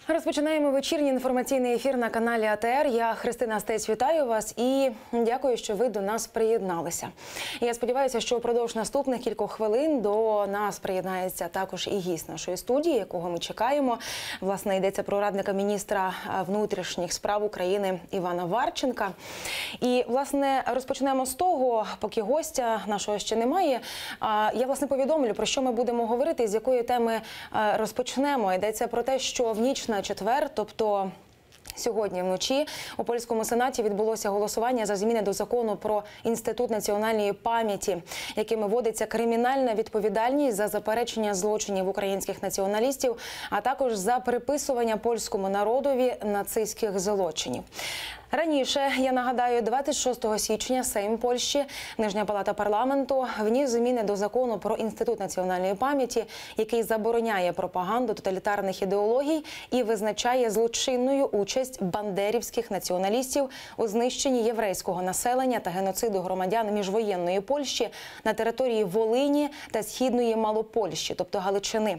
Розпочинаємо вечірній інформаційний ефір на каналі АТР. Я Христина Стець, вітаю вас і дякую, що ви до нас приєдналися. Я сподіваюся, що впродовж наступних кількох хвилин до нас приєднається також і гість нашої студії, якого ми чекаємо. Власне, йдеться про радника міністра внутрішніх справ України Івана Варченка. І, власне, розпочнемо з того, поки гостя нашого ще немає. Я, власне, повідомлю, про що ми будемо говорити, з якої теми розпочнемо. Йдеться про те, що в ніч на четвер, тобто сьогодні вночі, у польському сенаті відбулося голосування за зміни до закону про Інститут національної пам'яті, якими вводиться кримінальна відповідальність за заперечення злочинів українських націоналістів, а також за приписування польському народові нацистських злочинів. Раніше, я нагадаю, 26 січня Сейм Польщі, Нижня палата парламенту, вніс зміни до закону про Інститут національної пам'яті, який забороняє пропаганду тоталітарних ідеологій і визначає злочинною участь бандерівських націоналістів у знищенні єврейського населення та геноциду громадян міжвоєнної Польщі на території Волині та Східної Малопольщі, тобто Галичини.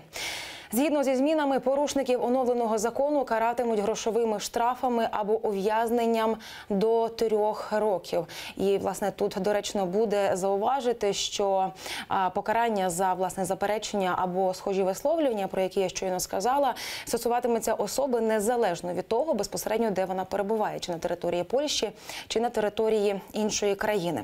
Згідно зі змінами, порушників оновленого закону каратимуть грошовими штрафами або ув'язненням до 3 років. І, власне, тут доречно буде зауважити, що покарання за, власне, заперечення або схожі висловлювання, про які я щойно сказала, стосуватиметься особи незалежно від того, безпосередньо, де вона перебуває, чи на території Польщі, чи на території іншої країни.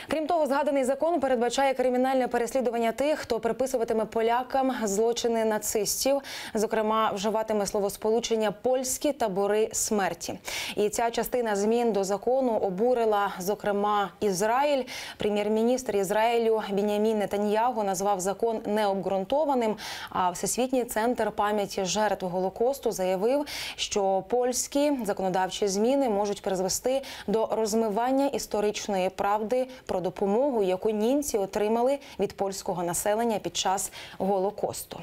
Крім того, згаданий закон передбачає кримінальне переслідування тих, хто приписуватиме полякам злочини нацистів, зокрема, вживатиме словосполучення «польські табори смерті». І ця частина змін до закону обурила, зокрема, Ізраїль. Прем'єр-міністр Ізраїлю Бін'ямін Нетаньяху назвав закон необґрунтованим, а Всесвітній центр пам'яті жертв Голокосту заявив, що польські законодавчі зміни можуть призвести до розмивання історичної правди про допомогу, яку німці отримали від польського населення під час Голокосту.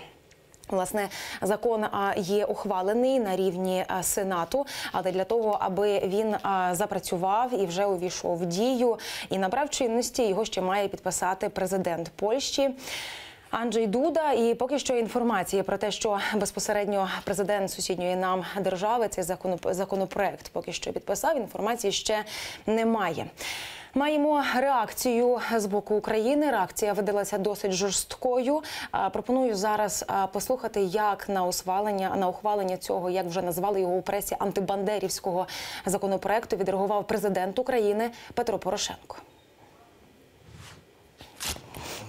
Власне, закон є ухвалений на рівні Сенату, але для того, аби він запрацював і вже увійшов в дію і набрав чинності, його ще має підписати президент Польщі Анджей Дуда. І поки що інформації про те, що безпосередньо президент сусідньої нам держави цей законопроект поки що підписав, інформації ще немає. Маємо реакцію з боку України. Реакція видалася досить жорсткою. Пропоную зараз послухати, як на ухвалення цього, як вже назвали його у пресі, антибандерівського законопроекту, відреагував президент України Петро Порошенко.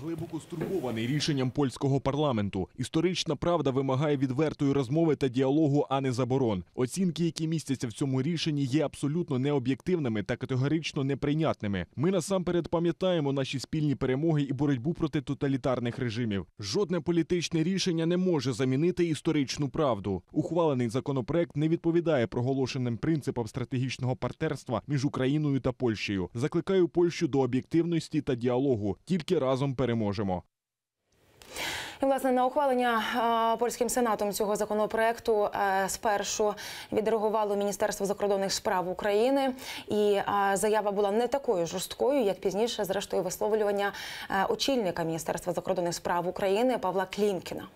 Глибоко стурбований рішенням польського парламенту. Історична правда вимагає відвертої розмови та діалогу, а не заборон. Оцінки, які містяться в цьому рішенні, є абсолютно необ'єктивними та категорично неприйнятними. Ми насамперед пам'ятаємо наші спільні перемоги і боротьбу проти тоталітарних режимів. Жодне політичне рішення не може замінити історичну правду. Ухвалений законопроект не відповідає проголошеним принципам стратегічного партнерства між Україною та Польщею. Закликаю Польщу до об'єктивності та діалогу. Тільки разом переможемо. І, власне, на ухвалення польським сенатом цього законопроекту спершу відреагувало Міністерство закордонних справ України. І заява була не такою жорсткою, як пізніше, зрештою, висловлювання очільника Міністерства закордонних справ України Павла Клімкіна.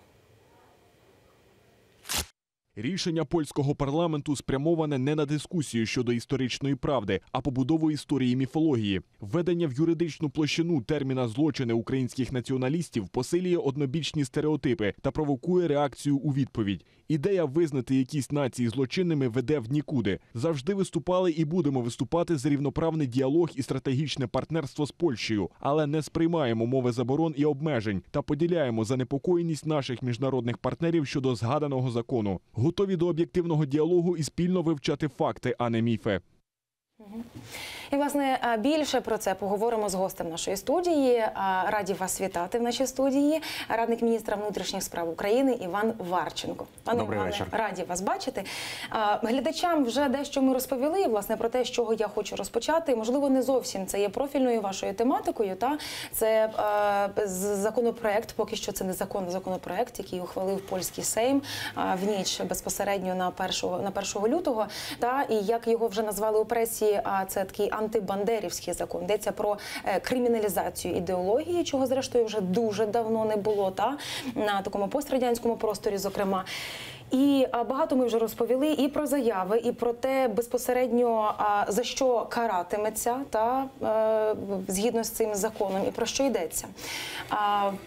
Рішення польського парламенту спрямоване не на дискусію щодо історичної правди, а побудову історії міфології. Введення в юридичну площину терміна «злочини українських націоналістів» посилює однобічні стереотипи та провокує реакцію у відповідь. Ідея визнати якісь нації злочинними веде в нікуди. Завжди виступали і будемо виступати за рівноправний діалог і стратегічне партнерство з Польщею, але не сприймаємо мови заборон і обмежень та поділяємо занепокоєність наших міжнародних партнерів щодо згаданого закону. Готові до об'єктивного діалогу і спільно вивчати факти, а не міфи. І, власне, більше про це поговоримо з гостем нашої студії. Раді вас вітати в нашій студії. Радник міністра внутрішніх справ України Іван Варченко. Пане Іване, раді вас бачити. Глядачам вже дещо ми розповіли, власне, про те, з чого я хочу розпочати. Можливо, не зовсім це є профільною вашою тематикою. Це законопроект, поки що це не законопроект, який ухвалив польський Сейм в ніч безпосередньо на 1 лютого. І як його вже назвали у пресі, це такий антибандерівський закон. Йдеться про криміналізацію ідеології, чого, зрештою, вже дуже давно не було, на такому пострадянському просторі, зокрема. І багато ми вже розповіли і про заяви, і про те безпосередньо за що каратиметься та згідно з цим законом, і про що йдеться.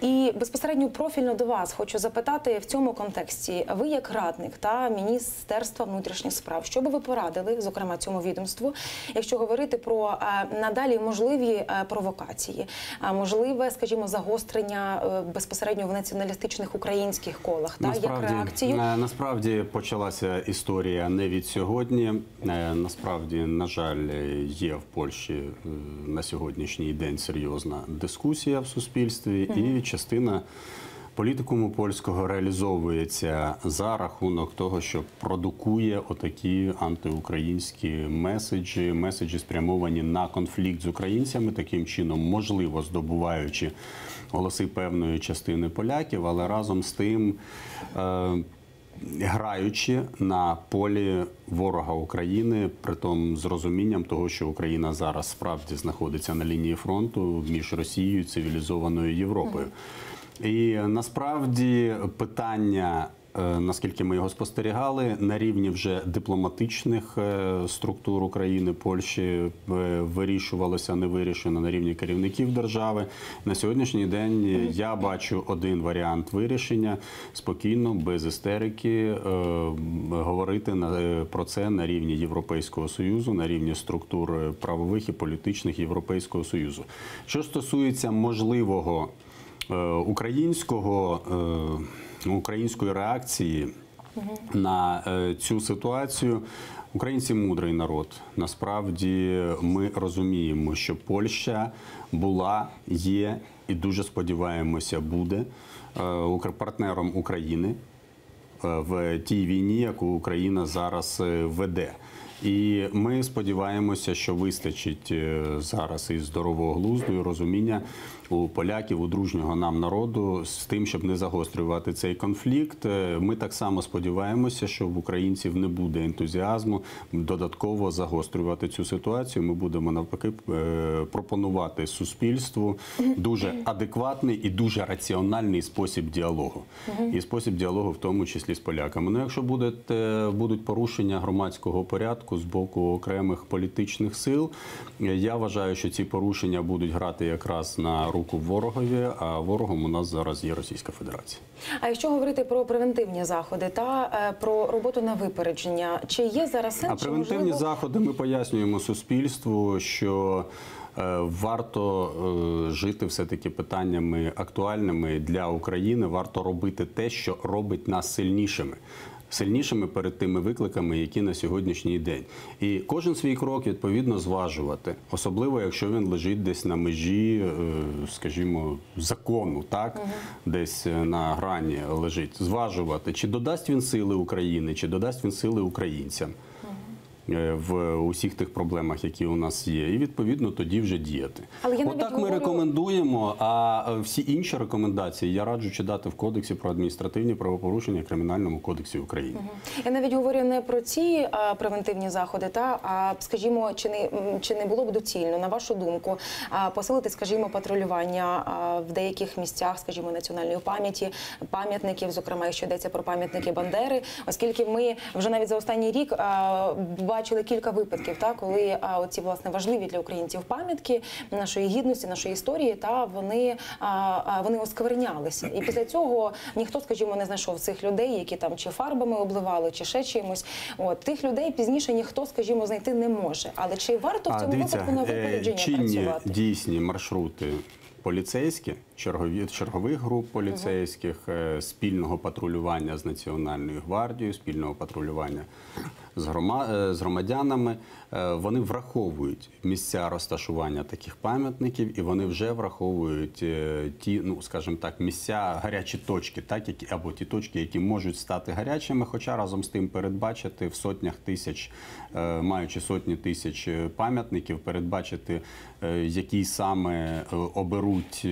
І безпосередньо профільно до вас хочу запитати в цьому контексті. Ви як радник та Міністерства внутрішніх справ, що би ви порадили, зокрема цьому відомству, якщо говорити про надалі можливі провокації, можливе, скажімо, загострення безпосередньо в націоналістичних українських колах, та як реакцію? Насправді почалася історія не від сьогодні. Насправді, на жаль, є в Польщі на сьогоднішній день серйозна дискусія в суспільстві, і частина політикуму польського реалізовується за рахунок того, що продукує отакі антиукраїнські меседжі спрямовані на конфлікт з українцями, таким чином, можливо, здобуваючи голоси певної частини поляків, але разом з тим граючи на полі ворога України, притом з розумінням того, що Україна зараз справді знаходиться на лінії фронту між Росією і цивілізованою Європою. І насправді питання, наскільки ми його спостерігали, на рівні вже дипломатичних структур України, Польщі вирішувалося, не вирішено на рівні керівників держави. На сьогоднішній день я бачу один варіант вирішення – спокійно, без істерики, говорити про це на рівні Європейського Союзу, на рівні структур правових і політичних Європейського Союзу. Що стосується можливого української реакції на цю ситуацію, українці мудрий народ. Насправді ми розуміємо, що Польща була, є і дуже сподіваємося буде партнером України в тій війні, яку Україна зараз веде. І ми сподіваємося, що вистачить зараз і здорового глузду, і розуміння у поляків, у дружнього нам народу з тим, щоб не загострювати цей конфлікт. Ми так само сподіваємося, що в українців не буде ентузіазму додатково загострювати цю ситуацію. Ми будемо навпаки пропонувати суспільству дуже адекватний і дуже раціональний спосіб діалогу. І спосіб діалогу в тому числі з поляками. Ну, якщо будуть порушення громадського порядку з боку окремих політичних сил, я вважаю, що ці порушення будуть грати якраз на руку ворогові, а ворогом у нас зараз є Російська Федерація. А якщо говорити про превентивні заходи та про роботу на випередження, чи є зараз сенс? А превентивні заходи ми пояснюємо суспільству, що варто жити все-таки питаннями актуальними для України, варто робити те, що робить нас сильнішими. Сильнішими перед тими викликами, які на сьогоднішній день. І кожен свій крок, відповідно, зважувати. Особливо, якщо він лежить десь на межі, скажімо, закону, так? Десь на грані лежить. Зважувати, чи додасть він сили Україні, чи додасть він сили українцям в усіх тих проблемах, які у нас є, і відповідно тоді вже діяти. Отак ми рекомендуємо, а всі інші рекомендації я раджу читати в Кодексі про адміністративні правопорушення, Кримінальному кодексі України. Я навіть говорю не про ці превентивні заходи, а, скажімо, чи не було б доцільно, на вашу думку, посилити, скажімо, патрулювання в деяких місцях, скажімо, національної пам'яті, пам'ятників, зокрема, якщо йдеться про пам'ятники Бандери, оскільки ми вже навіть за останній рік бачили кілька випадків, коли оці, власне, важливі для українців пам'ятки нашої гідності, нашої історії, вони осквернялися. І після цього ніхто, скажімо, не знайшов цих людей, які там чи фарбами обливали, чи ще чимось. Тих людей пізніше ніхто, скажімо, знайти не може. Але чи варто в цьому випадку на випередження працювати? Чинні дійсні маршрути поліцейські, чергових груп поліцейських, спільного патрулювання з Національною гвардією, спільного патрулювання з громадянами, вони враховують місця розташування таких пам'ятників, і вони вже враховують ті, ну, скажімо так, місця, гарячі точки, або ті точки, які можуть стати гарячими, хоча разом з тим передбачити в сотнях тисяч, маючи сотні тисяч пам'ятників, передбачити, які саме оберуть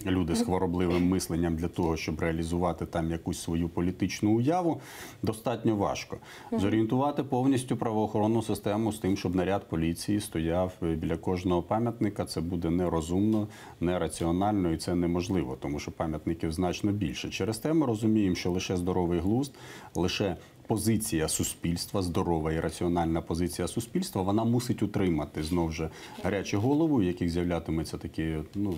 люди з хворобливим мисленням для того, щоб реалізувати там якусь свою політичну уяву, достатньо важко. Зорієнтувати повністю правоохоронну систему з тим, щоб наряд поліції стояв біля кожного пам'ятника, це буде нерозумно, нераціонально і це неможливо, тому що пам'ятників значно більше. Через те ми розуміємо, що лише здоровий глузд, лише позиція суспільства, здорова і раціональна позиція суспільства, вона мусить утримати знову ж гарячі голови, у яких з'являтимуться такі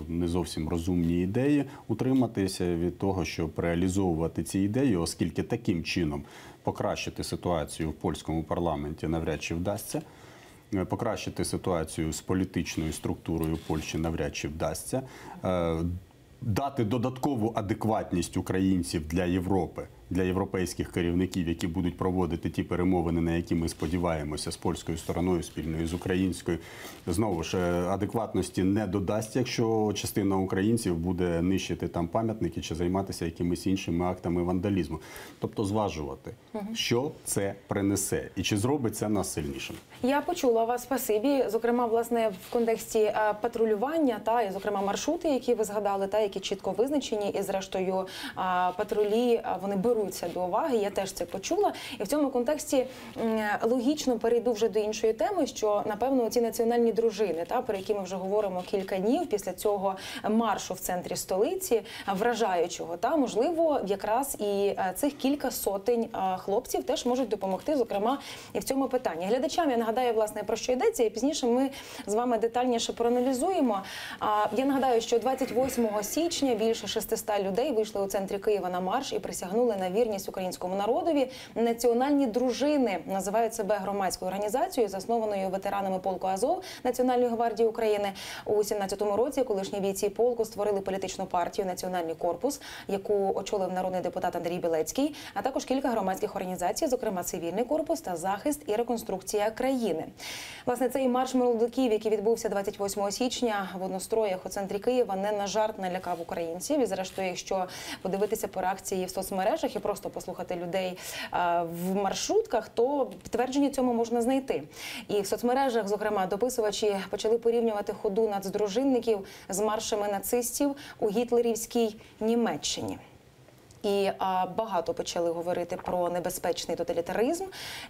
не зовсім розумні ідеї, утриматися від того, щоб реалізовувати ці ідеї, оскільки таким чином покращити ситуацію в польському парламенті навряд чи вдасться. Покращити ситуацію з політичною структурою Польщі навряд чи вдасться. Дати додаткову адекватність українців для Європи, для європейських керівників, які будуть проводити ті перемовини, на які ми сподіваємося з польською стороною, спільною з українською. Знову ж, адекватності не додасть, якщо частина українців буде нищити там пам'ятники чи займатися якимись іншими актами вандалізму. Тобто зважувати, що це принесе і чи зробить це нас сильнішим. Я почула вас, спасибі, зокрема, власне, в контексті патрулювання, і, зокрема, маршрути, які ви згадали, які чітко визначені, і, зрештою, патрулі, вони беруться до уваги, я теж це почула. І в цьому контексті логічно перейду вже до іншої теми, що, напевно, ці національні дружини, про які ми вже говоримо кілька днів після цього маршу в центрі столиці, вражаючого, можливо, якраз і цих кілька сотень хлопців теж можуть допомогти, зокрема, і в цьому питанні. Глядачам я нагадаю, власне, про що йдеться, і пізніше ми з вами детальніше проаналізуємо. Я нагадаю, що 28 січня більше 600 людей вийшли у центрі Києва на марш і присягнули на вірність українському народові. Національні дружини називають себе громадською організацією, заснованою ветеранами полку Азов Національної гвардії України. У 17-му році колишні бійці полку створили політичну партію «Національний корпус», яку очолив народний депутат Андрій Білецький, а також кілька громадських організацій, зокрема «Цивільний корпус» та «Захист і реконструкція країни». Власне, цей марш молодиків, який відбувся 28 січня в одностроях у центрі Києва, не на жарт налякав українців. І, зрештою, якщо подивитися по реакції в соцмережах і просто послухати людей в маршрутках, то підтвердження цьому можна знайти. І в соцмережах, зокрема, дописувачі почали порівнювати ходу нацдружинників з маршами нацистів у гітлерівській Німеччині. І багато почали говорити про небезпечний тоталітаризм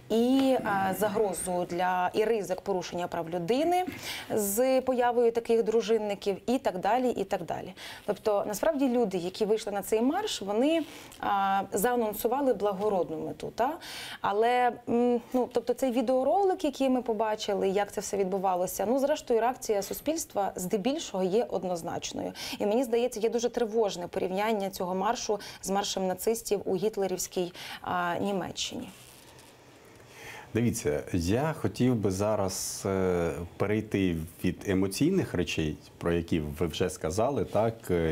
і загрозу і ризик порушення прав людини з появою таких дружинників і так далі, і так далі. Тобто, насправді, люди, які вийшли на цей марш, вони заанонсували благородну мету. Але, тобто, цей відеоролик, який ми побачили, як це все відбувалося, зрештою, реакція суспільства здебільшого є однозначною. І мені здається, є дуже тривожне порівняння цього маршу з маршем нацистів у гітлерівській Німеччині. Дивіться, я хотів би зараз перейти від емоційних речей, про які ви вже сказали,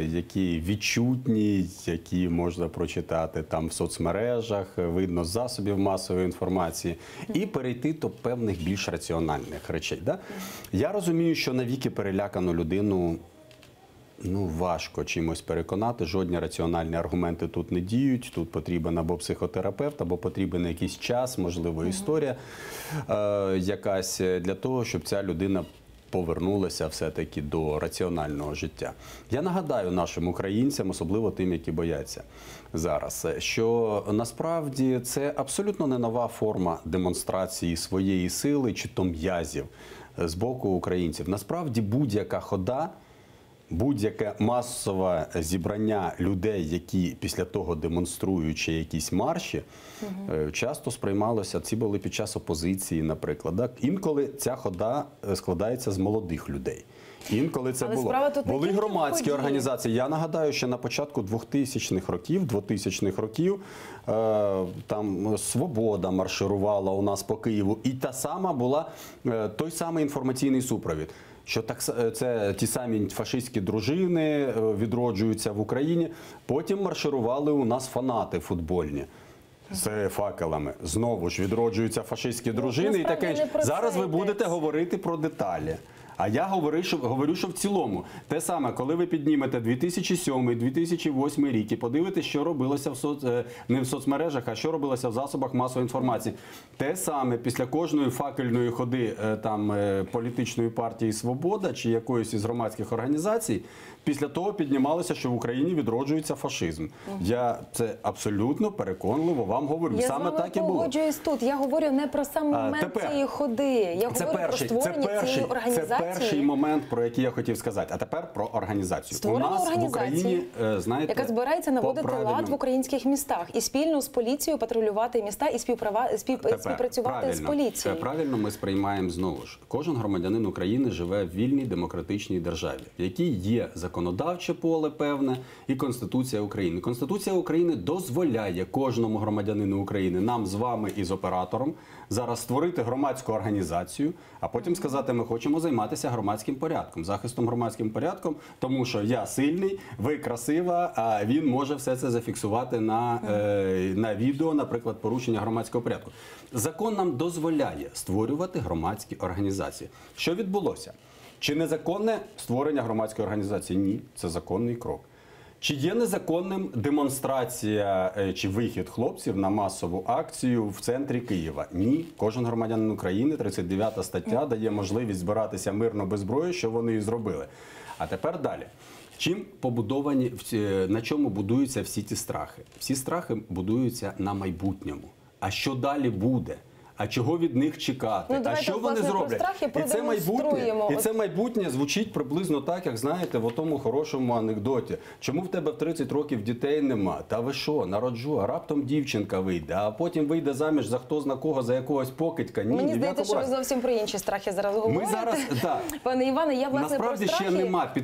які відчутні, які можна прочитати там в соцмережах, видно з засобів масової інформації, і перейти до певних більш раціональних речей. Я розумію, що навіки перелякану людину важко чимось переконати, жодні раціональні аргументи тут не діють, тут потрібен або психотерапевт, або потрібен якийсь час, можливо, історія якась для того, щоб ця людина повернулася все-таки до раціонального життя. Я нагадаю нашим українцям, особливо тим, які бояться зараз, що насправді це абсолютно не нова форма демонстрації своєї сили чи то м'язів з боку українців. Насправді будь-яка хода, будь-яке масове зібрання людей, які після того демонструючи якісь марші, часто сприймалося, ці були під час опозиції, наприклад. Інколи ця хода складається з молодих людей. Інколи це були громадські організації. Я нагадаю, що на початку 2000-х років там «Свобода» марширувала у нас по Києву. І та сама була той самий інформаційний супровід. Що це ті самі фашистські дружини відроджуються в Україні. Потім марширували у нас фанати футбольні з факелами. Знову ж відроджуються фашистські дружини і таке інше. Зараз ви будете говорити про деталі. А я говорю, що в цілому. Те саме, коли ви піднімете 2007-2008 рік і подивитесь, що робилося не в соцмережах, а що робилося в засобах масової інформації. Те саме після кожної факельної ходи політичної партії «Свобода» чи якоїсь із громадських організацій, після того піднімалося, що в Україні відроджується фашизм. Я це абсолютно переконливо вам говорю. Саме так і було. Я погоджуюсь тут. Я говорю не про сам момент цієї ходи. Я говорю про створення цієї організації. Це перший момент, про який я хотів сказати. А тепер про організацію. Створення у нас організації, в Україні, знаєте, яка збирається наводити лад в українських містах і спільно з поліцією патрулювати міста і співпрацювати з поліцією. Правильно ми сприймаємо знову ж. Кожен громадянин України живе в вільній демократичній державі, в якій є законодавче поле певне і Конституція України. Конституція України дозволяє кожному громадянину України, нам з вами і з оператором, зараз створити громадську організацію, а потім сказати, ми хочемо займатися громадським порядком, захистом громадським порядком, тому що я сильний, ви красива, а він може все це зафіксувати на відео, наприклад, порушення громадського порядку. Закон нам дозволяє створювати громадські організації. Що відбулося? Чи незаконне створення громадської організації? Ні, це законний крок. Чи є незаконним демонстрація чи вихід хлопців на масову акцію в центрі Києва? Ні. Кожен громадянин України, 39 стаття, дає можливість збиратися мирно без зброї, що вони і зробили. А тепер далі. Чим побудовані, на чому будуються всі ці страхи? Всі страхи будуються на майбутньому. А що далі буде? А чого від них чекати? А що вони зроблять? І це майбутнє звучить приблизно так, як, знаєте, в тому хорошому анекдоті. Чому в тебе в 30 років дітей нема? Та ви що, народжу, а раптом дівчинка вийде, а потім вийде заміж за хто зна кого, за якогось покидька. Ні, мені здається, що ви зовсім про інші страхи зараз говорите. Ми зараз, так. Пане Іване, я власне насправді про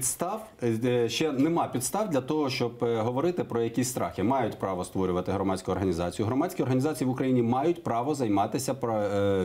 страхи... ще нема підстав для того, щоб говорити про якісь страхи. Мають право створювати громадську організацію. Громадські організації в Україні мають право займатися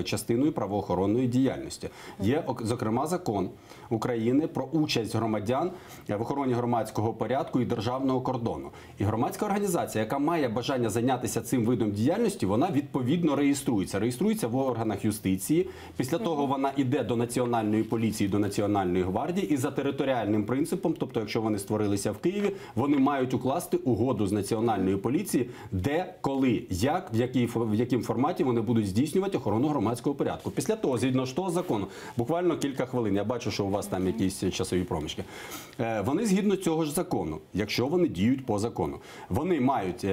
частиною правоохоронної діяльності. Є, зокрема, закон України про участь громадян в охороні громадського порядку і державного кордону. І громадська організація, яка має бажання зайнятися цим видом діяльності, вона відповідно реєструється. Реєструється в органах юстиції. Після того вона йде до Національної поліції, до Національної гвардії і за територіальним принципом, тобто якщо вони створилися в Києві, вони мають укласти угоду з Національною поліцією, де, коли, як, в якому форматі вони будуть здійснювати охорону громадського порядку. Після того, згідно ж того закону, буквально кілька хвилин, я бачу, що у вас там якісь часові проміжки, вони згідно цього ж закону, якщо вони діють по закону, вони мають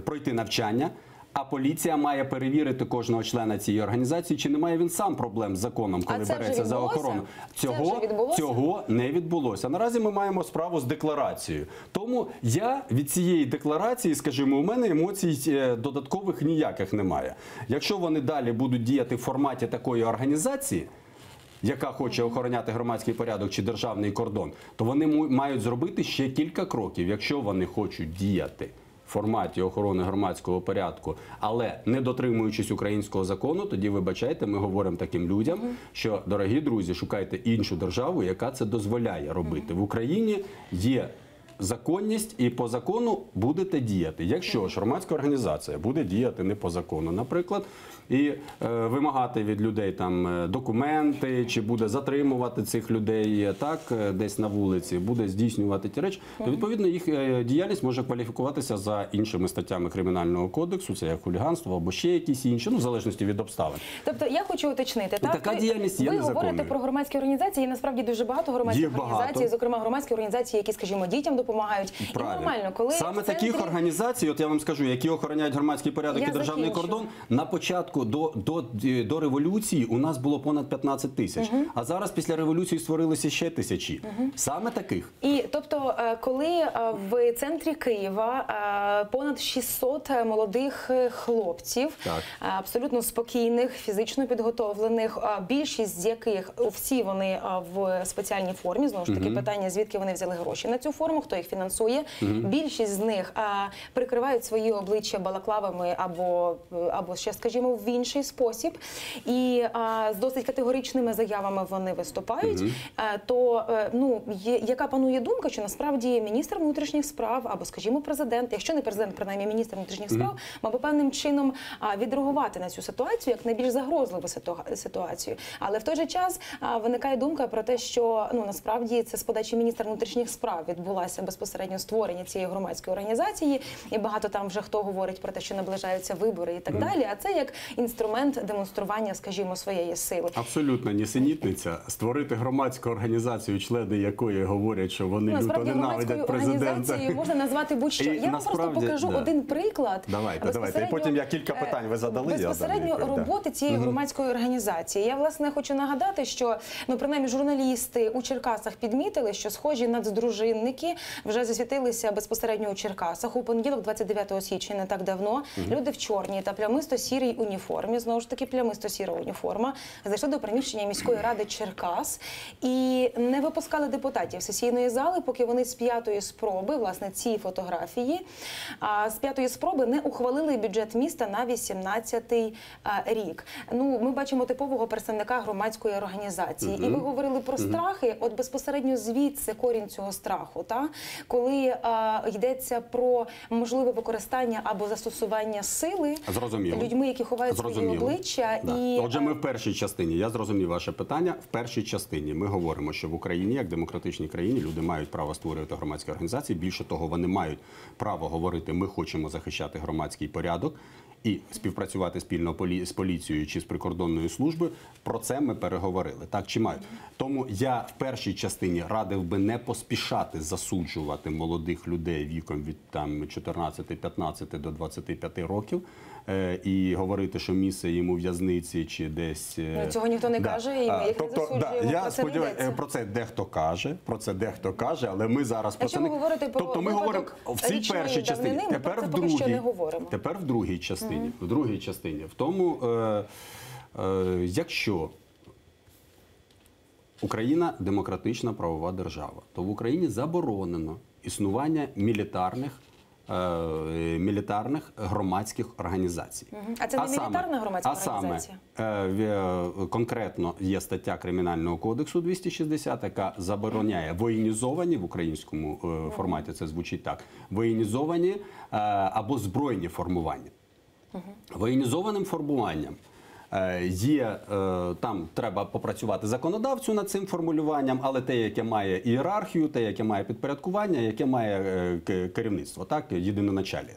пройти навчання, а поліція має перевірити кожного члена цієї організації, чи не має він сам проблем з законом, коли береться за охорону. Цього не відбулося. Наразі ми маємо справу з декларацією. Тому я від цієї декларації, скажімо, у мене емоцій додаткових ніяких немає. Якщо вони далі будуть діяти в форматі такої організації, яка хоче охороняти громадський порядок чи державний кордон, то вони мають зробити ще кілька кроків, якщо вони хочуть діяти в форматі охорони громадського порядку, але не дотримуючись українського закону, тоді, вибачайте, ми говоримо таким людям, що, дорогі друзі, шукайте іншу державу, яка це дозволяє робити. В Україні є законність і по закону будете діяти. Якщо ж громадська організація буде діяти не по закону, наприклад, і вимагати від людей там документи, чи буде затримувати цих людей так десь на вулиці, буде здійснювати ті речі, то відповідно їх діяльність може кваліфікуватися за іншими статтями Кримінального кодексу, це як хуліганство або ще якісь інші, ну в залежності від обставин. Тобто я хочу уточнити, так? Така діяльність є незаконною. Ви говорите про громадські організації, і насправді дуже багато громадських організацій, зокрема громадські організації, які, скажімо, дітям допомагають. Правильно. І нормально, коли саме таких організацій, от я вам скажу, які охороняють громадський порядок і державний кордон, на початку до революції у нас було понад 15 тисяч, а зараз після революції створилися ще тисячі. Саме таких. І тобто, коли в центрі Києва понад 600 молодих хлопців, абсолютно спокійних, фізично підготовлених, більшість з яких, всі вони в спеціальній формі, знову ж таки питання, звідки вони взяли гроші на цю форму, хто їх фінансує, більшість з них прикривають свої обличчя балаклавами або ще, скажімо, в інший спосіб, і з досить категоричними заявами вони виступають, то яка панує думка, що насправді міністр внутрішніх справ або, скажімо, президент, якщо не президент, принаймні міністр внутрішніх справ, мав би певним чином відреагувати на цю ситуацію як найбільш загрозливу ситуацію. Але в той же час виникає думка про те, що насправді це з подачі міністра внутрішніх справ відбулося безпосередньо створення цієї громадської організації, і багато там вже хто говорить про те, що наближаються вибори і так далі, а це як інструмент демонстрування, скажімо, своєї сили. Абсолютно нісенітниця. Створити громадську організацію, члени якої говорять, що вони люто ненавидять президента. Організацією можна назвати будь-що. Я вам просто покажу один приклад. Давайте. І потім я кілька питань ви задали. Безпосередньо роботи цієї громадської організації. Я, власне, хочу нагадати, що, принаймні, журналісти у Черкасах підмітили, що схожі нацдружинники вже засвітилися безпосередньо у Черкасах. У понеділок, 29 січня, не так давно, люди в чорній та плямисто-сірій уніформі, знову ж таки, плямисто-сіра уніформа, зайшли до приміщення міської ради Черкас і не випускали депутатів з сесійної зали, поки вони з 5-ї спроби, власне, ці фотографії, з 5-ї спроби не ухвалили бюджет міста на 18-й рік. Ми бачимо типового представника громадської організації. І ви говорили про страхи, от безпосередньо звідси корінь цього страху, та? Коли йдеться про можливе використання або застосування сили людьми, які ховають свої обличчя. І... Отже, ми в першій частині, я зрозумів ваше питання, в першій частині ми говоримо, що в Україні, як демократичній країні, люди мають право створювати громадські організації, більше того, вони мають право говорити, ми хочемо захищати громадський порядок і співпрацювати спільно з поліцією чи з прикордонною службою. Про це ми переговорили, так чи мають. Тому я в першій частині радив би не поспішати засуджувати молодих людей віком від 14-15 до 25 років і говорити, що місце їм у в'язниці чи десь... Цього ніхто не каже, і ми їх не засуджуємо. Я сподіваюся, про це дехто каже, але ми зараз про це не... Тобто ми говоримо в цій першій частині. Тепер в другій частині. В другій частині. В тому, якщо Україна демократична правова держава, то в Україні заборонено існування мілітарних громадських організацій. А це не мілітарна громадська організація? Конкретно є стаття Кримінального кодексу 260, яка забороняє воєнізовані, в українському форматі це звучить так, воєнізовані або збройні формування. Воєнізованим формуванням є, там треба попрацювати законодавцю над цим формулюванням, але те, яке має ієрархію, те, яке має підпорядкування, яке має керівництво, так, єдиноначаліє,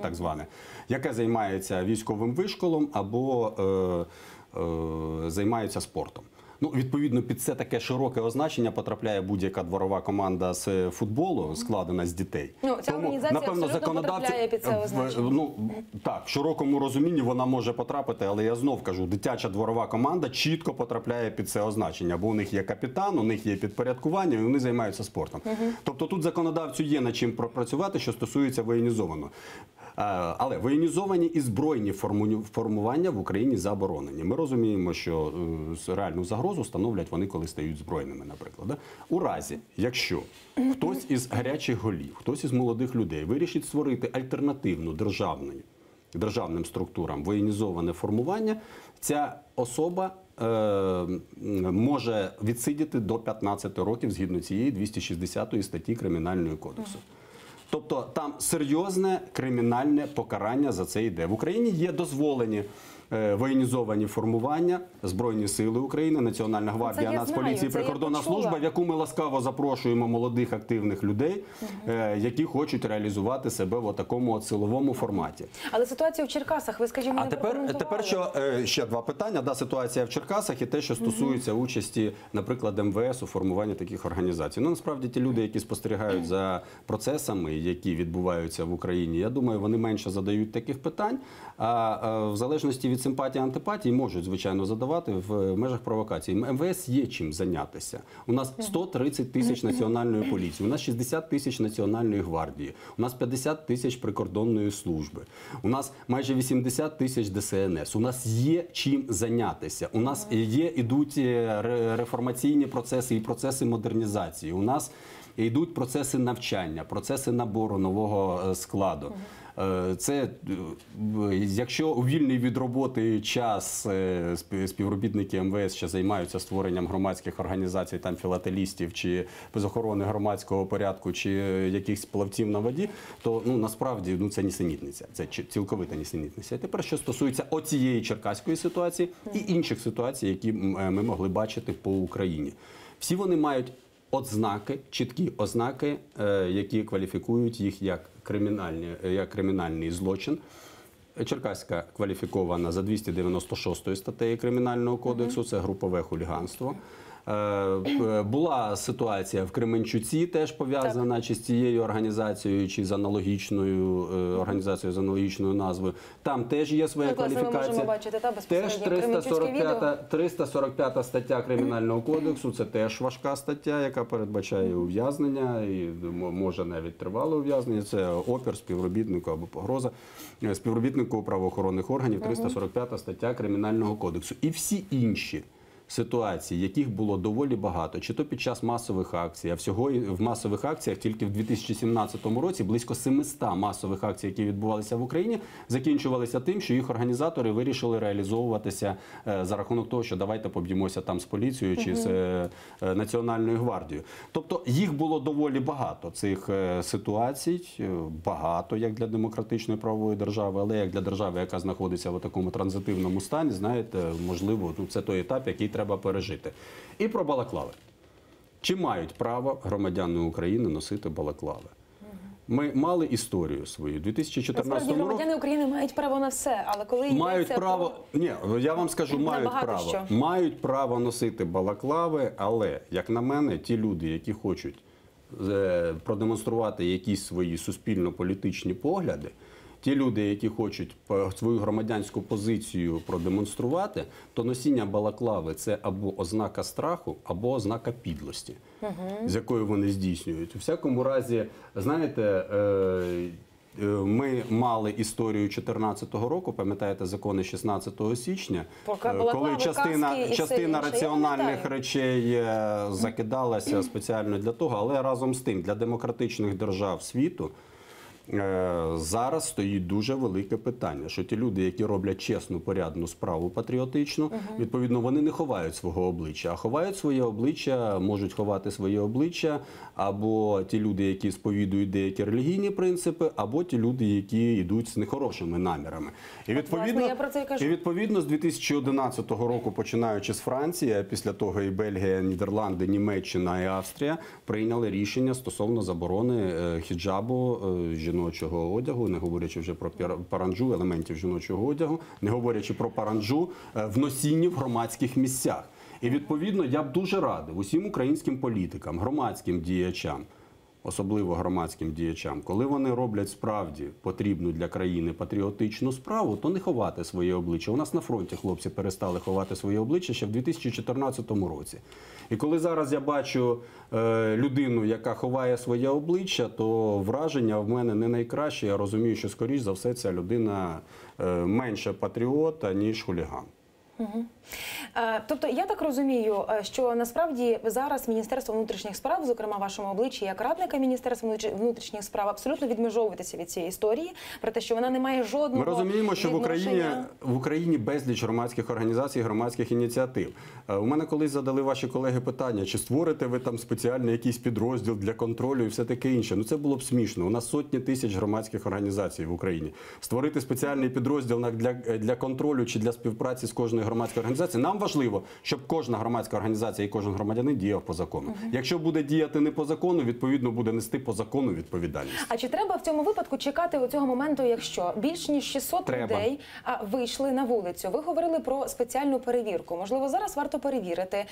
так зване, яке займається військовим вишколом або займається спортом. Відповідно, під це таке широке означення потрапляє будь-яка дворова команда з футболу, складена з дітей. Ця організація абсолютно потрапляє під це означення. Так, в широкому розумінні вона може потрапити, але я знов кажу, дитяча дворова команда чітко потрапляє під це означення, бо у них є капітан, у них є підпорядкування, і вони займаються спортом. Тобто тут законодавцю є над чим пропрацювати, що стосується воєнізованого. Але воєнізовані і збройні формування в Україні заборонені. Ми розуміємо, що реальну загрозу становлять вони, коли стають збройними, наприклад. У разі, якщо хтось із гарячих голів, хтось із молодих людей вирішить створити альтернативну державним структурам воєнізоване формування, ця особа може відсидіти до 15 років згідно цієї 260 статті Кримінального кодексу. Тобто там серйозне кримінальне покарання за це йде. В Україні є дозволені воєнізовані формування, Збройні сили України, Національна гвардія, Нацполіція, прикордонна служба, в яку ми ласкаво запрошуємо молодих активних людей, які хочуть реалізувати себе в такому силовому форматі. Але ситуація в Черкасах, ви, скажімо, не прокоментували. А тепер ще два питання. Ситуація в Черкасах і те, що стосується участі, наприклад, МВС у формуванні таких організацій. Насправді, ті люди, які спостерігають за процесами, які відбуваються в Україні, я думаю, вони менше задають таких питань, а в залежності від симпатії, антипатії можуть, звичайно, задавати в межах провокації. МВС є чим зайнятися. У нас 130 тисяч національної поліції, у нас 60 тисяч Національної гвардії, у нас 50 тисяч прикордонної служби, у нас майже 80 тисяч ДСНС. У нас є чим зайнятися. У нас ідуть реформаційні процеси і процеси модернізації. У нас йдуть процеси навчання, процеси набору нового складу. Це, якщо у вільний від роботи час співробітники МВС ще займаються створенням громадських організацій, там філателістів чи без охорони громадського порядку, чи якихось плавців на воді, то насправді це нісенітниця, це цілковита нісенітниця. І тепер, що стосується оцієї черкаської ситуації і інших ситуацій, які ми могли бачити по Україні. Всі вони мають ознаки, чіткі ознаки, які кваліфікують їх як кримінальний злочин. Черкаська кваліфікована за 296 статтею Кримінального кодексу, це групове хуліганство. Була ситуація в Кременчуці, теж пов'язана чи з цією організацією, чи з аналогічною організацією з аналогічною назвою. Там теж є своя кваліфікація. Ми можемо бачити, теж 345 стаття Кримінального кодексу, це теж важка стаття, яка передбачає ув'язнення і може навіть тривале ув'язнення. Це опір співробітнику або погроза співробітнику правоохоронних органів, 345 стаття Кримінального кодексу. І всі інші ситуацій, яких було доволі багато, чи то під час масових акцій, а всього в масових акціях тільки в 2017 році близько 700 масових акцій, які відбувалися в Україні, закінчувалися тим, що їх організатори вирішили реалізовуватися за рахунок того, що давайте поб'ємося там з поліцією чи з Національною гвардією. Тобто їх було доволі багато, цих ситуацій, багато, як для демократичної правової держави, але як для держави, яка знаходиться в такому транзитивному стані, знаєте, можливо, це той етап, який треба пережити. І про балаклави. Чи мають право громадяни України носити балаклави? Ми мали історію свою. У 2014 році... Насправді, громадяни України мають право на все, але коли мають право... Ні, я вам скажу, мають право. Що. Мають право носити балаклави, але, як на мене, ті люди, які хочуть продемонструвати якісь свої суспільно-політичні погляди, ті люди, які хочуть свою громадянську позицію продемонструвати, то носіння балаклави – це або ознака страху, або ознака підлості, з якою вони здійснюють. У всякому разі, знаєте, ми мали історію 2014 року, пам'ятаєте, закони 16 січня, коли частина раціональних речей закидалася спеціально для того, але разом з тим, для демократичних держав світу, зараз стоїть дуже велике питання, що ті люди, які роблять чесну, порядну справу патріотичну, відповідно, вони не ховають свого обличчя, а ховають своє обличчя, можуть ховати своє обличчя або ті люди, які сповідують деякі релігійні принципи, або ті люди, які йдуть з нехорошими намірами. І відповідно, з 2011 року, починаючи з Франції, а після того і Бельгія, Нідерланди, Німеччина і Австрія прийняли рішення стосовно заборони хіджабу, жіночого одягу, не говорячи вже про паранджу, елементів жіночого одягу, не говорячи про паранджу в носінні в громадських місцях. І відповідно я б дуже радив усім українським політикам, громадським діячам, особливо громадським діячам, коли вони роблять справді потрібну для країни патріотичну справу, то не ховати своє обличчя. У нас на фронті хлопці перестали ховати своє обличчя ще в 2014 році. І коли зараз я бачу людину, яка ховає своє обличчя, то враження в мене не найкраще. Я розумію, що, скоріш за все, ця людина менше патріота, ніж хуліган. Тобто, я так розумію, що насправді зараз Міністерство внутрішніх справ, зокрема в вашому обличчі, як радника Міністерства внутрішніх справ, абсолютно відмежовуєтеся від цієї історії, про те, що вона не має жодного відношення. Ми розуміємо, що відношення... в Україні безліч громадських організацій, громадських ініціатив. У мене колись задали ваші колеги питання, чи створите ви там спеціальний якийсь підрозділ для контролю і все таке інше. Ну це було б смішно. У нас сотні тисяч громадських організацій в Україні. Створити спеціальний підрозділ для контролю чи для співпраці з кожною громадською організацією, нам важливо, щоб кожна громадська організація і кожен громадянин діяв по закону. Якщо буде діяти не по закону, відповідно буде нести по закону відповідальність. А чи треба в цьому випадку чекати у цього моменту, якщо більш ніж 600 людей вийшли на вулицю? Ви говорили про спеціальну перевірку. Можливо, зараз варто перевірити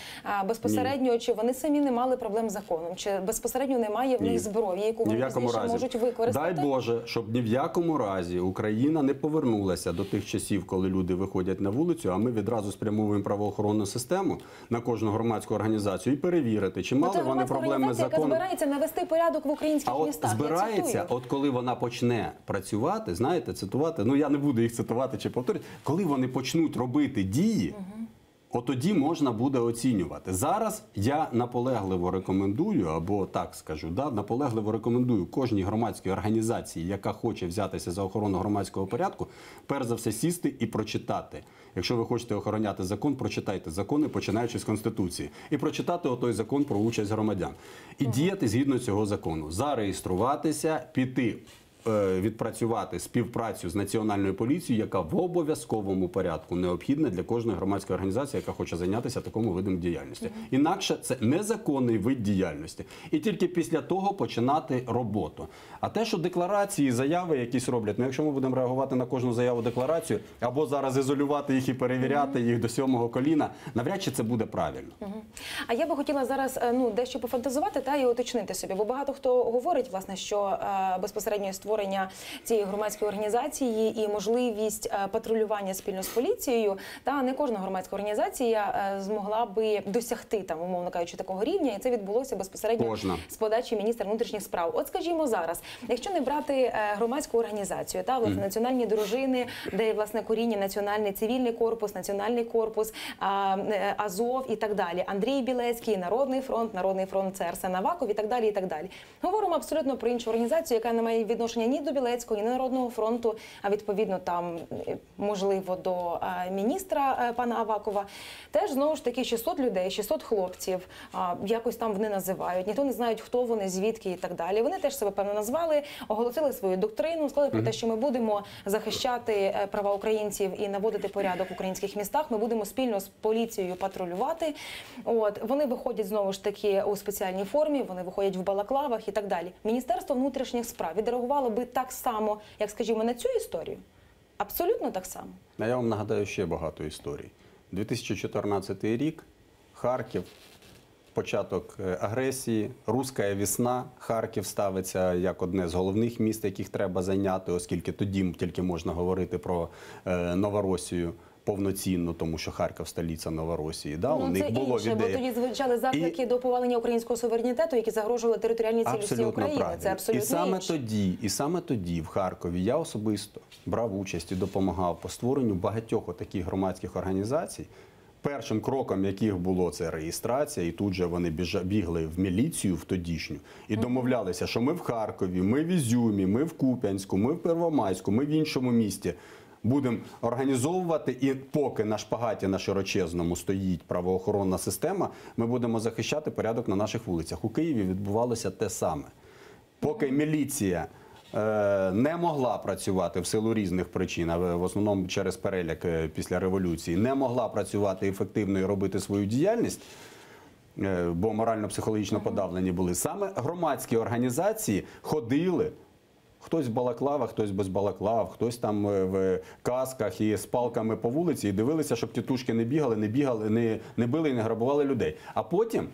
безпосередньо, чи вони самі не мали проблем з законом, чи безпосередньо немає в них зброї, яку вони пізніше можуть використати? Дай Боже, щоб ні в якому разі Україна не повернулася до тих часів, коли люди виходять на вулицю, а ми відразу спрямовуємо правоохоронну систему на кожну громадську організацію і перевірити, чи мали вони проблеми з законом. Яка збирається навести порядок в українських містах. Збирається, от коли вона почне працювати, знаєте, цитувати, я не буду їх цитувати чи повторювати, коли вони почнуть робити дії, От тоді можна буде оцінювати. Зараз я наполегливо рекомендую, або так скажу, наполегливо рекомендую кожній громадській організації, яка хоче взятися за охорону громадського порядку, перш за все сісти і прочитати. Якщо ви хочете охороняти закон, прочитайте закони, починаючи з Конституції. І прочитати отой закон про участь громадян. І діяти згідно цього закону. Зареєструватися, піти відпрацювати співпрацю з Національною поліцією, яка в обов'язковому порядку необхідна для кожної громадської організації, яка хоче зайнятися такому видом діяльності. Інакше це незаконний вид діяльності. І тільки після того починати роботу. А те, що декларації, заяви якісь роблять, якщо ми будемо реагувати на кожну заяву декларацію, або зараз ізолювати їх і перевіряти їх до 7-го коліна, навряд чи це буде правильно. А я би хотіла зараз дещо пофантазувати і уточнити собі, бо багато хто говорить, власне, що безпосередньо створення цієї громадської організації і можливість патрулювання спільно з поліцією, не кожна громадська організація змогла би досягти, там, умовно кажучи, такого рівня, і це відбулося безпосередньо з подачі міністра внутрішніх справ. От, скажімо, зараз, якщо не брати громадську організацію, власне, національні дружини, де, власне, коріння національний цивільний корпус, національний корпус, Азов і так далі, Андрій Білецький, Народний фронт, це Арсен Аваков і так далі, і так далі. Говоримо абсолютно про іншу організацію, яка не має відношення ні до Білецького, ні до Народного фронту, а відповідно там, можливо, до міністра пана Авакова. Теж, знову ж таки, 600 людей, 600 хлопців, якось там вони називають, ніхто не знає, хто вони, звідки і так далі. Вони теж себе, певно, назвали, оголосили свою доктрину, сказали про те, що ми будемо захищати права українців і наводити порядок в українських містах, ми будемо спільно з поліцією патрулювати. Вони виходять, знову ж таки, у спеціальній формі, вони виходять в балаклавах і так далі. Міністерство внутрішніх справ відреагувало би так само, як, скажімо, на цю історію? Абсолютно так само. Я вам нагадаю ще багато історій. 2014 рік, Харків, початок агресії, «Руська весна», Харків ставиться як одне з головних міст, яких треба зайняти, оскільки тоді тільки можна говорити про Новоросію повноцінно, тому що Харків – столиця Новоросії. У них було інше, бо тоді звучали заклики до повалення українського суверенітету, які загрожували територіальній цілісності України. Правильно. Це абсолютно інше. І саме тоді в Харкові я особисто брав участь і допомагав по створенню багатьох таких громадських організацій. Першим кроком яких було це реєстрація, і тут же вони бігли в міліцію в тодішню і домовлялися, що ми в Харкові, ми в Ізюмі, ми в Куп'янську, ми в Первомайську, ми в іншому місті будемо організовувати, і поки на шпагаті на Широчезному стоїть правоохоронна система, ми будемо захищати порядок на наших вулицях. У Києві відбувалося те саме. Поки міліція не могла працювати в силу різних причин, а в основному через переляк після революції, не могла працювати ефективно і робити свою діяльність, бо морально-психологічно подавлені були, саме громадські організації ходили, хтось в балаклавах, хтось без балаклав, хтось там в касках і з палками по вулиці, і дивилися, щоб тітушки не бігали, не били і не грабували людей. А потім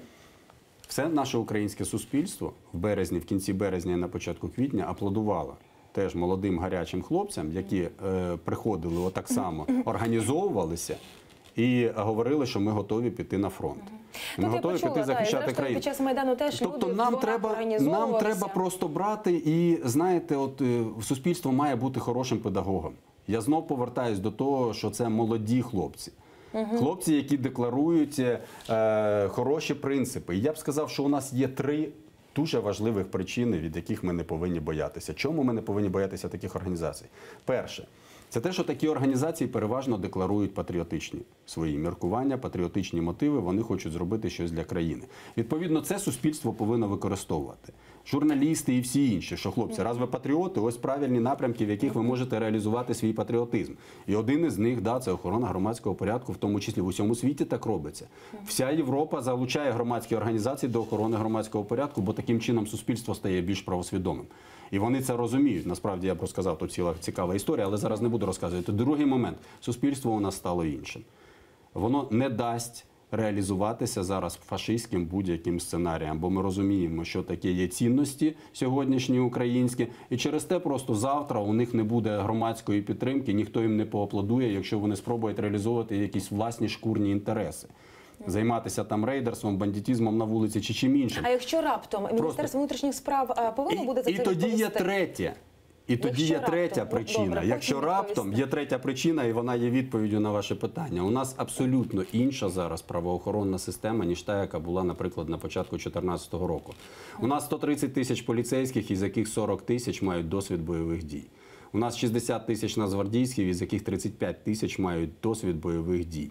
все наше українське суспільство в кінці березня і на початку квітня аплодувало теж молодим гарячим хлопцям, які приходили отак само, організовувалися і говорили, що ми готові піти на фронт. Ми готові піти захищати країну. Під час Майдану теж тобто люди нам треба просто брати і, знаєте, суспільство має бути хорошим педагогом. Я знов повертаюсь до того, що це молоді хлопці. Хлопці, які декларують хороші принципи. І я б сказав, що у нас є 3 дуже важливих причини, від яких ми не повинні боятися. Чому ми не повинні боятися таких організацій? Перше. Це те, що такі організації переважно декларують патріотичні свої міркування, патріотичні мотиви, вони хочуть зробити щось для країни. Відповідно, це суспільство повинно використовувати. Журналісти і всі інші, що, хлопці, раз ви патріоти, ось правильні напрямки, в яких ви можете реалізувати свій патріотизм. І один із них, це охорона громадського порядку, в тому числі в усьому світі так робиться. Вся Європа залучає громадські організації до охорони громадського порядку, бо таким чином суспільство стає більш правосвідомим. І вони це розуміють. Насправді, я б розказав, тут ціла цікава історія, але зараз не буду розказувати. Другий момент. Суспільство у нас стало іншим. Воно не дасть реалізуватися зараз фашистським будь-яким сценаріям, бо ми розуміємо, що таке є цінності сьогоднішні українські, і через те просто завтра у них не буде громадської підтримки, ніхто їм не поаплодує, якщо вони спробують реалізовувати якісь власні шкурні інтереси. Займатися там рейдерством, бандитизмом на вулиці чи чим іншим. А якщо раптом Міністерство внутрішніх справ повинно буде за це відповісти? І тоді є третє. І тоді є Якщо третя раптом, причина. добре, Якщо потім раптом відповісти. є третя причина, і вона є відповіддю на ваше питання. У нас абсолютно інша зараз правоохоронна система, ніж та, яка була, наприклад, на початку 2014 року. У нас 130 тисяч поліцейських, із яких 40 тисяч мають досвід бойових дій. У нас 60 тисяч нацгвардійців, із яких 35 тисяч мають досвід бойових дій.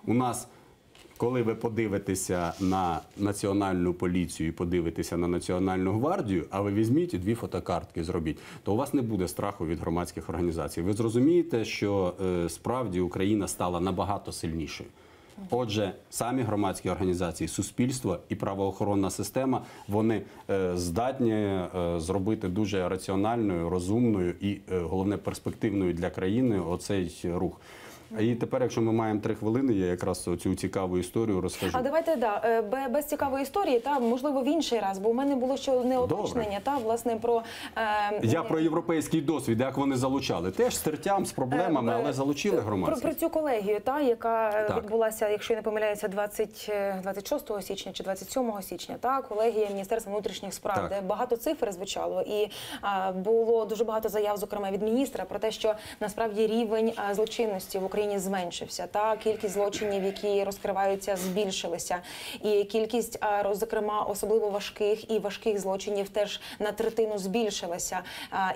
У нас, коли ви подивитеся на Національну поліцію і подивитеся на Національну гвардію, а ви візьміть і 2 фотокартки зробіть, то у вас не буде страху від громадських організацій. Ви зрозумієте, що справді Україна стала набагато сильнішою. Отже, самі громадські організації, суспільство і правоохоронна система, вони здатні зробити дуже раціональною, розумною і, головне, перспективною для країни оцей рух. І тепер, якщо ми маємо 3 хвилини, я якраз цю цікаву історію розкажу. А давайте, без цікавої історії, можливо, в інший раз, бо в мене було ще одне уточнення, власне, про... Я про європейський досвід, як вони залучали. Теж з тертям, з проблемами, але залучили громадськість. Про цю колегію, яка відбулася, якщо я не помиляюся, 26 січня чи 27 січня, колегія Міністерства внутрішніх справ, де багато цифр звучало. І було дуже багато заяв, зокрема, від міністра, про те, що насправді рівень злочинності в Україні зменшився. Кількість злочинів, які розкриваються, збільшилися. І кількість, зокрема, особливо важких злочинів теж на третину збільшилася.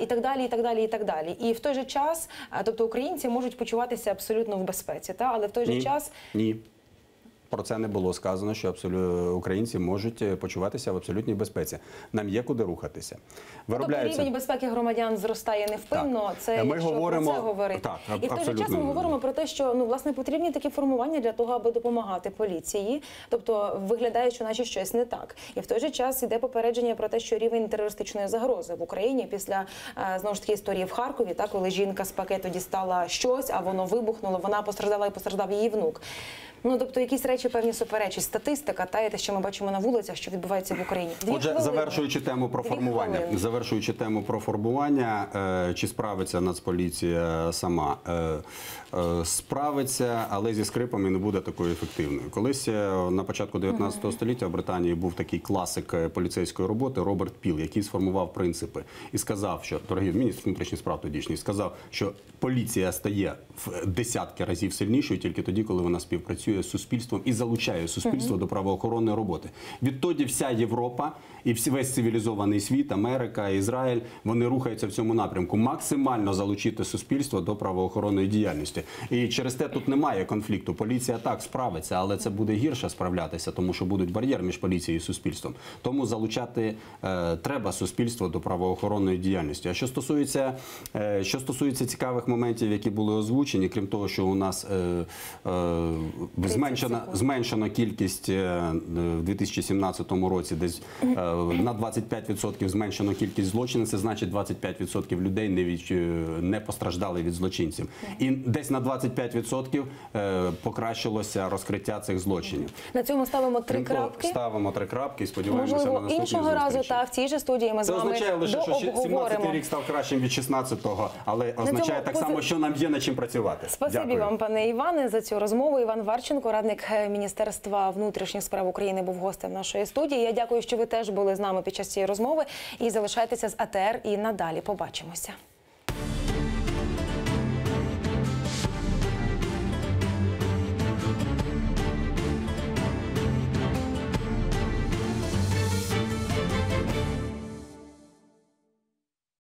І так далі, і так далі, і так далі. І в той же час, тобто українці можуть почуватися абсолютно в безпеці, але в той же час... Ні. Про це не було сказано, що українці можуть почуватися в абсолютній безпеці. Нам є куди рухатися. Тобто рівень безпеки громадян зростає невпинно, це ми якщо говоримо про це говорити. Так, і в той же час ми говоримо про те, що власне потрібні такі формування для того, аби допомагати поліції. Тобто виглядає, що наче щось не так. І в той же час йде попередження про те, що рівень терористичної загрози в Україні після, знову ж таки, історії в Харкові, коли жінка з пакету дістала щось, а воно вибухнуло, вона постраждала і постраждав її внук. Тобто якісь речі певні суперечать. Статистика, те, що ми бачимо на вулицях, що відбувається в Україні. Отже, завершуючи тему про формування, чи справиться Нацполіція сама? Справиться, але зі скрипами не буде такою ефективною. Колись на початку 19 століття в Британії був такий класик поліцейської роботи Роберт Піл, який сформував принципи і сказав, що, дорогий міністр внутрішніх справ тодішній, сказав, що поліція стає в десятки разів сильнішою тільки тоді, коли вона співпрацює з суспільством і залучає суспільство до правоохоронної роботи. Відтоді вся Європа і весь цивілізований світ, Америка, Ізраїль, вони рухаються в цьому напрямку. Максимально залучити суспільство до правоохоронної діяльності. І через те тут немає конфлікту. Поліція так справиться, але це буде гірше справлятися, тому що будуть бар'єр між поліцією і суспільством. Тому залучати треба суспільство до правоохоронної діяльності. А що стосується цікавих моментів, які були озвучені, крім того, що у нас зменшена кількість в 2017 році, десь на 25% зменшено кількість злочинів, це значить 25% людей не постраждали від злочинців. І десь на 25% покращилося розкриття цих злочинів. На цьому ставимо 3 крапки. Ставимо 3 крапки і сподіваємося на наступні зустрічі. Іншого разу в цій же студії ми з вами дообговоримо. Це означає лише, що 17-й рік став кращим від 16-го, але означає так само, що нам є над чим працювати. Спасибі вам, пане Іване, за цю розмову. Іван Варченко, радник Міністерства внутрішніх справ України, був гостем нашої студії. Я дякую, що ви теж були з нами під час цієї розмови. І залишайтеся з АТР і надалі. Побачимося.